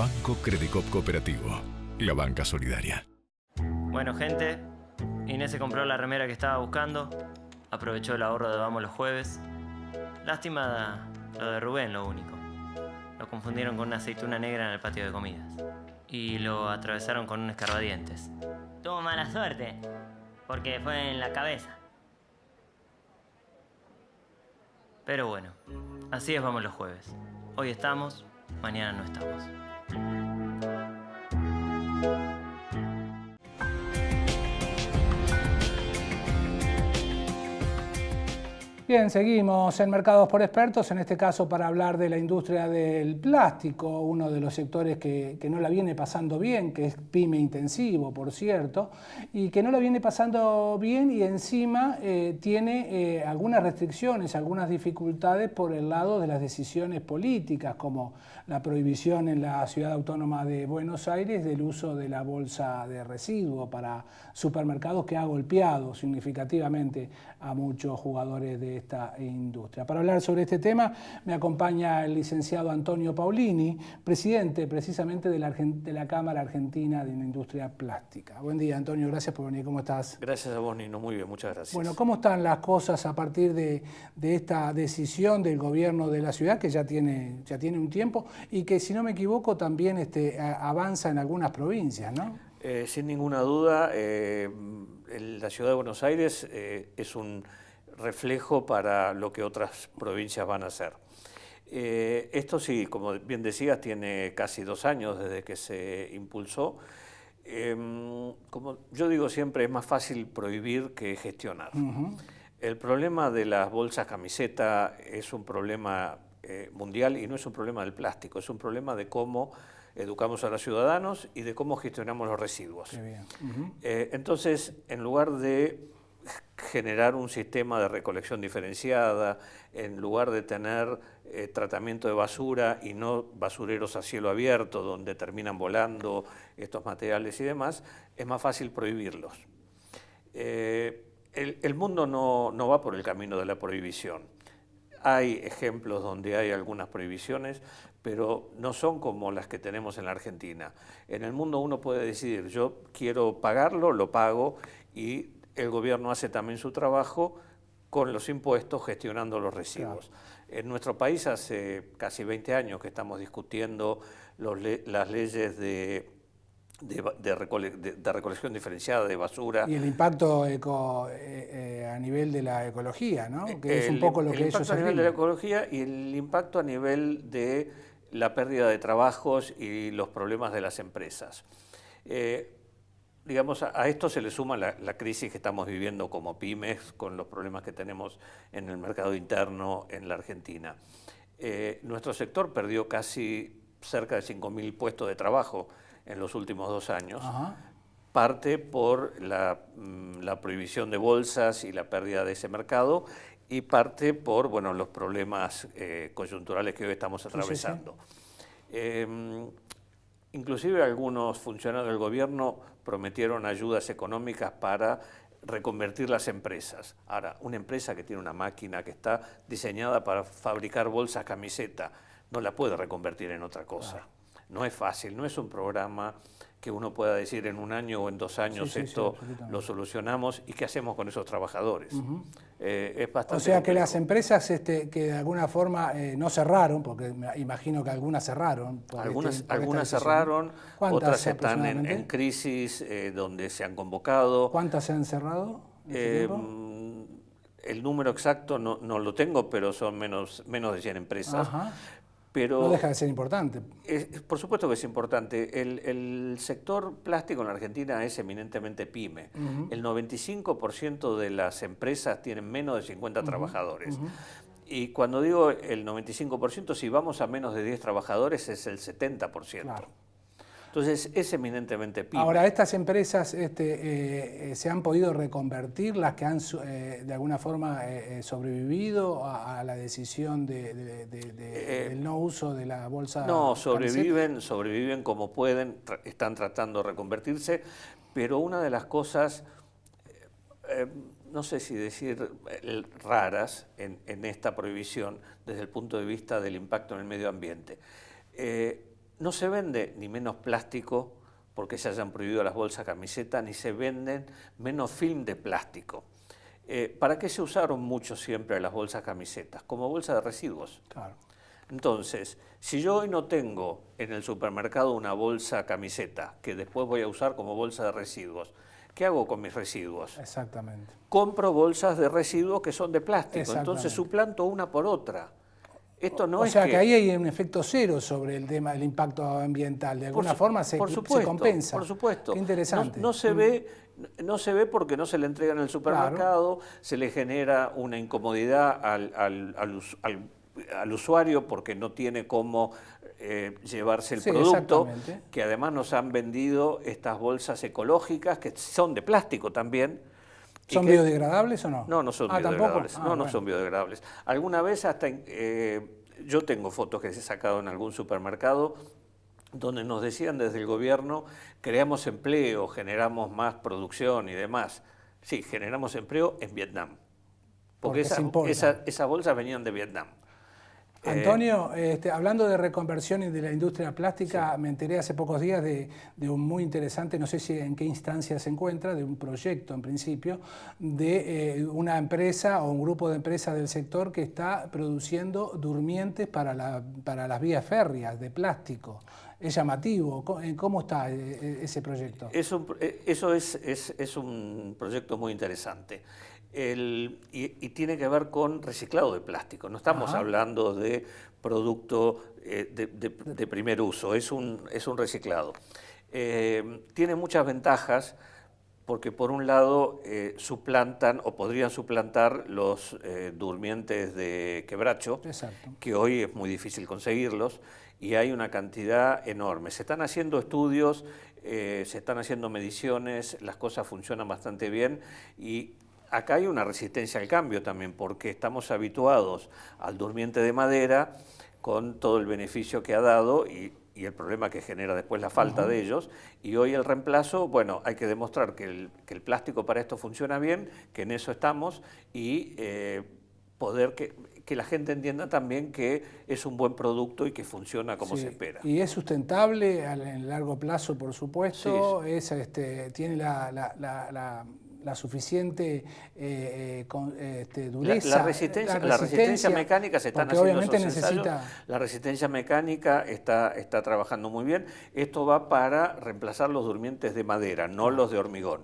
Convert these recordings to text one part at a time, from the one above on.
Banco Credicop Cooperativo, la banca solidaria. Bueno, gente, Inés se compró la remera que estaba buscando. Aprovechó el ahorro de Vamos los jueves. Lástima lo de Rubén, lo único. Lo confundieron con una aceituna negra en el patio de comidas. Y lo atravesaron con un escarbadientes. Tuvo mala suerte, porque fue en la cabeza. Pero bueno, así es Vamos los jueves. Hoy estamos, mañana no estamos. Bien, seguimos en Mercados por Expertos, en este caso para hablar de la industria del plástico, uno de los sectores que no la viene pasando bien, que es pyme intensivo, por cierto, y que no la viene pasando bien y encima tiene algunas restricciones, algunas dificultades por el lado de las decisiones políticas, como la prohibición en la Ciudad Autónoma de Buenos Aires del uso de la bolsa de residuos para supermercados, que ha golpeado significativamente a muchos jugadores de esta industria. Para hablar sobre este tema me acompaña el licenciado Antonio Paulini, presidente precisamente de la Cámara Argentina de la Industria Plástica. Buen día, Antonio, gracias por venir. ¿Cómo estás? Gracias a vos, Nino. Muy bien, muchas gracias. Bueno, ¿cómo están las cosas a partir de esta decisión del gobierno de la ciudad, que ya tiene un tiempo y que, si no me equivoco, también avanza en algunas provincias, ¿no? Sin ninguna duda, la ciudad de Buenos Aires es un reflejo para lo que otras provincias van a hacer. Esto sí, como bien decías, tiene casi 2 años desde que se impulsó. Como yo digo siempre, es más fácil prohibir que gestionar. El problema de las bolsas camiseta es un problema mundial y no es un problema del plástico, es un problema de cómo educamos a los ciudadanos y de cómo gestionamos los residuos. Qué bien. Entonces, en lugar de generar un sistema de recolección diferenciada, en lugar de tener tratamiento de basura y no basureros a cielo abierto donde terminan volando estos materiales y demás, es más fácil prohibirlos. El mundo no va por el camino de la prohibición. Hay ejemplos donde hay algunas prohibiciones, pero no son como las que tenemos en la Argentina. En el mundo uno puede decidir, yo quiero pagarlo, lo pago, y el gobierno hace también su trabajo con los impuestos gestionando los residuos. Claro. En nuestro país hace casi 20 años que estamos discutiendo las leyes de recolección diferenciada de basura. Y el impacto a nivel de la ecología, ¿no? Que es un poco lo que ellos El impacto a nivel de la ecología y el impacto a nivel de la pérdida de trabajos y los problemas de las empresas. Digamos, a esto se le suma la crisis que estamos viviendo como pymes, con los problemas que tenemos en el mercado interno en la Argentina. Nuestro sector perdió casi cerca de 5.000 puestos de trabajo en los últimos 2 años, parte por la prohibición de bolsas y la pérdida de ese mercado, y parte por los problemas coyunturales que hoy estamos atravesando. Sí, sí. Inclusive algunos funcionarios del gobierno prometieron ayudas económicas para reconvertir las empresas. Ahora, una empresa que tiene una máquina que está diseñada para fabricar bolsas, camiseta, no la puede reconvertir en otra cosa. Claro. No es fácil, no es un programa que uno pueda decir en 1 año o en 2 años esto lo solucionamos y qué hacemos con esos trabajadores. Es bastante o sea complejo. Que las empresas que de alguna forma no cerraron, porque me imagino que algunas cerraron. Algunas cerraron, otras están en crisis donde se han convocado. ¿Cuántas se han cerrado? El número exacto no lo tengo, pero son menos de 100 empresas. Pero no deja de ser importante. Por supuesto que es importante. El sector plástico en la Argentina es eminentemente pyme. El 95% de las empresas tienen menos de 50 trabajadores. Y cuando digo el 95%, si vamos a menos de 10 trabajadores es el 70%. Claro. Entonces es eminentemente pyme. Ahora, ¿estas empresas se han podido reconvertir, las que han de alguna forma sobrevivido a la decisión del no uso de la bolsa? No, sobreviven como pueden, están tratando de reconvertirse, pero una de las cosas, no sé si decir raras en esta prohibición desde el punto de vista del impacto en el medio ambiente, no se vende ni menos plástico porque se hayan prohibido las bolsas camisetas, ni se venden menos film de plástico. ¿Para qué se usaron mucho siempre las bolsas camisetas? Como bolsa de residuos. Claro. Entonces, si yo hoy no tengo en el supermercado una bolsa camiseta que después voy a usar como bolsa de residuos, ¿qué hago con mis residuos? Exactamente. Compro bolsas de residuos que son de plástico, entonces suplanto una por otra. Esto no o es sea que ahí hay un efecto cero sobre el tema del impacto ambiental. De alguna forma se compensa. Por supuesto. Qué interesante. No se ve porque no se le entrega en el supermercado, se le genera una incomodidad al usuario porque no tiene cómo llevarse el producto, que además nos han vendido estas bolsas ecológicas que son de plástico también. ¿Son biodegradables o no? No, no son biodegradables. No son biodegradables. Alguna vez hasta yo tengo fotos que he sacado en algún supermercado donde nos decían desde el gobierno, creamos empleo, generamos más producción y demás. Sí, generamos empleo en Vietnam. Porque esas bolsas venían de Vietnam. Antonio, hablando de reconversión y de la industria plástica, me enteré hace pocos días de un muy interesante, no sé si en qué instancia se encuentra, de un proyecto en principio, de una empresa o un grupo de empresas del sector que está produciendo durmientes para las vías férreas de plástico. Es llamativo. ¿Cómo está ese proyecto? Eso es un proyecto muy interesante. Y tiene que ver con reciclado de plástico. No estamos hablando de producto de primer uso, es un reciclado. Tiene muchas ventajas porque por un lado suplantan o podrían suplantar los durmientes de quebracho, que hoy es muy difícil conseguirlos y hay una cantidad enorme. Se están haciendo estudios, se están haciendo mediciones, las cosas funcionan bastante bien y acá hay una resistencia al cambio también, porque estamos habituados al durmiente de madera con todo el beneficio que ha dado y el problema que genera después la falta de ellos. Y hoy el reemplazo, bueno, hay que demostrar que el plástico para esto funciona bien, que en eso estamos y poder que la gente entienda también que es un buen producto y que funciona como se espera. Y es sustentable en largo plazo, por supuesto, tiene la suficiente dureza. La resistencia mecánica se están haciendo esos ensayos. La resistencia mecánica está trabajando muy bien. Esto va para reemplazar los durmientes de madera, no los de hormigón.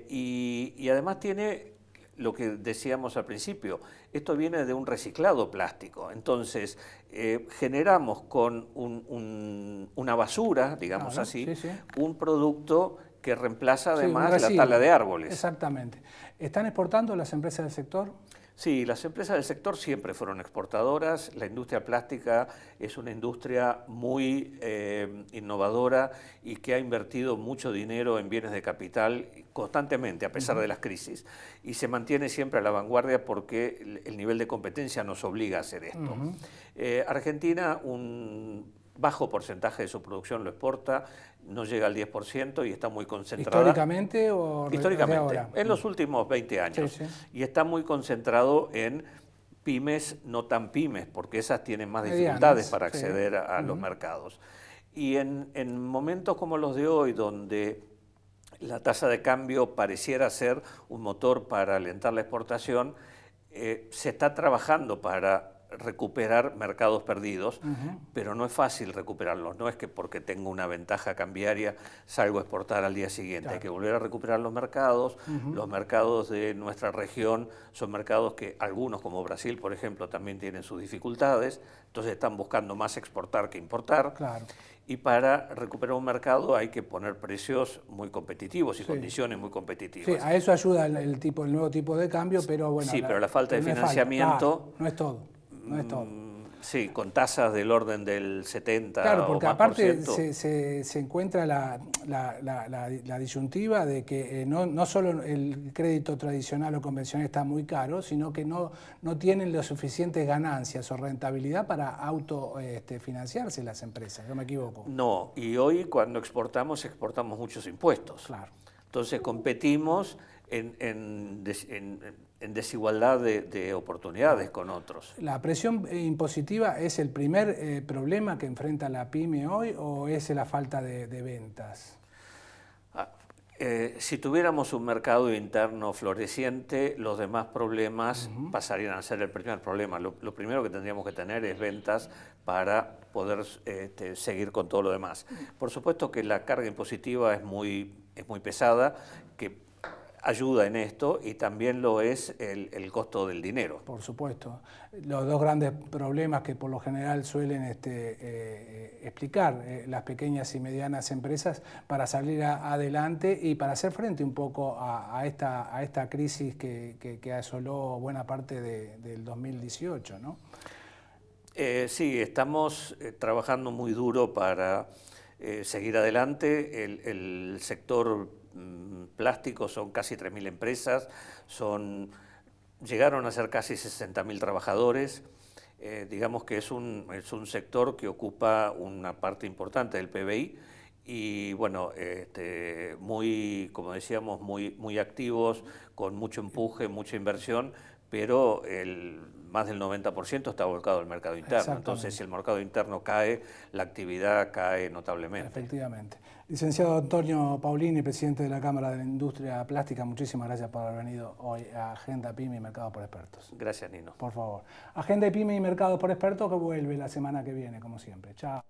Y además tiene lo que decíamos al principio, esto viene de un reciclado plástico. Entonces, generamos con una basura, digamos así, un producto que reemplaza además la tala de árboles. Exactamente. ¿Están exportando las empresas del sector? Sí, las empresas del sector siempre fueron exportadoras. La industria plástica es una industria muy innovadora y que ha invertido mucho dinero en bienes de capital constantemente, a pesar de las crisis. Y se mantiene siempre a la vanguardia porque el nivel de competencia nos obliga a hacer esto. Argentina, un bajo porcentaje de su producción lo exporta, no llega al 10% y está muy concentrada. ¿Históricamente o históricamente, ahora? En los últimos 20 años. Y está muy concentrado en pymes, no tan pymes, porque esas tienen más dificultades para acceder a los mercados. Y en momentos como los de hoy, donde la tasa de cambio pareciera ser un motor para alentar la exportación, se está trabajando para recuperar mercados perdidos, pero no es fácil recuperarlos. No es que porque tengo una ventaja cambiaria salgo a exportar al día siguiente. Hay que volver a recuperar los mercados. Los mercados de nuestra región son mercados que algunos, como Brasil, por ejemplo, también tienen sus dificultades. Entonces están buscando más exportar que importar. Y para recuperar un mercado hay que poner precios muy competitivos y condiciones muy competitivas. Sí, a eso ayuda el nuevo tipo de cambio, pero bueno. Sí, pero la falta de financiamiento no es todo. No es todo. Sí, con tasas del orden del 70%. Claro, porque aparte se encuentra la disyuntiva de que no solo el crédito tradicional o convencional está muy caro, sino que no tienen las suficientes ganancias o rentabilidad para autofinanciarse las empresas. ¿No me equivoco? No, y hoy cuando exportamos muchos impuestos. Claro. Entonces competimos en desigualdad de oportunidades con otros. ¿La presión impositiva es el primer problema que enfrenta la pyme hoy o es la falta de ventas? Si tuviéramos un mercado interno floreciente, los demás problemas pasarían a ser el primer problema. Lo primero que tendríamos que tener es ventas para poder seguir con todo lo demás. Por supuesto que la carga impositiva es muy pesada, que ayuda en esto, y también lo es el costo del dinero. Por supuesto. Los dos grandes problemas que por lo general suelen explicar las pequeñas y medianas empresas para salir adelante y para hacer frente un poco a esta crisis que asoló buena parte del 2018, ¿no? Sí, estamos trabajando muy duro para seguir adelante. El sector plástico son casi 3.000 empresas, llegaron a ser casi 60.000 trabajadores. Digamos que es un sector que ocupa una parte importante del PBI y bueno, como decíamos, muy activos, con mucho empuje, mucha inversión, pero más del 90% está volcado al mercado interno. Entonces, si el mercado interno cae, la actividad cae notablemente. Efectivamente. Licenciado Antonio Paulini, presidente de la Cámara de la Industria Plástica, muchísimas gracias por haber venido hoy a Agenda PYME y Mercados por Expertos. Gracias, Nino. Por favor. Agenda PYME y Mercados por Expertos que vuelve la semana que viene, como siempre. Chao.